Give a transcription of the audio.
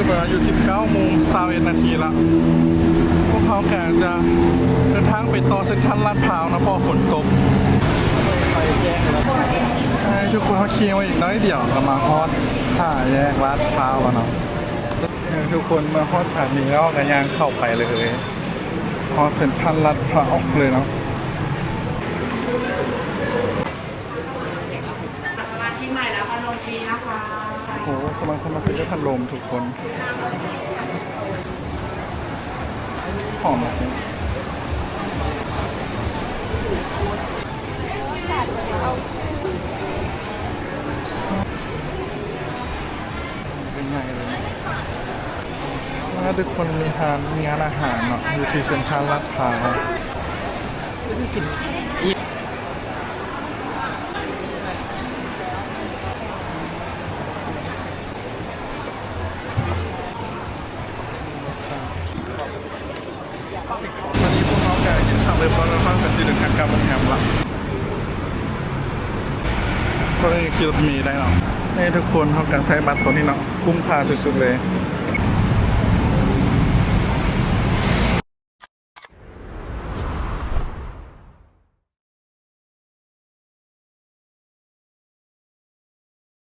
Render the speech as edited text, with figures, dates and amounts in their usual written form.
เวลาอยู่19:21 ละพวกเขาแกจะเดินทางไปต่อเส้นทางลาดพร้าวนะพอฝนตกใช่ทุกคนเขาเคียงไว้อีกน้อยเดียวก็มาฮอดท่าแยกลาดพร้าวแล้วเนาะทุกคนมาฮอดฉากนี้แล้วก็ย่างเข้าไปเลยฮอดเส้นทางลาดพร้าวเลยเนาะสมาชิกใหม่แล้วพัดลมฟรีนะคะ โอ้สมาชิกได้พัดลมทุกคนหอมแบบนี้เป็นไงเลยว่าทุกคนมีงานอาหารเนาะอยู่ที่เซ็นทรัลลาดพร้าวตอนนี้พวกน้องแกกินข้าวเลยเพราะเราต้องกระซิบถึงทางการโรงแรมละก็เลยขี่รถเมล์ได้เนาะให้ทุกคนเขาการใช้บัตรตัวนี้เนาะคุ้มค่าสุดๆเลย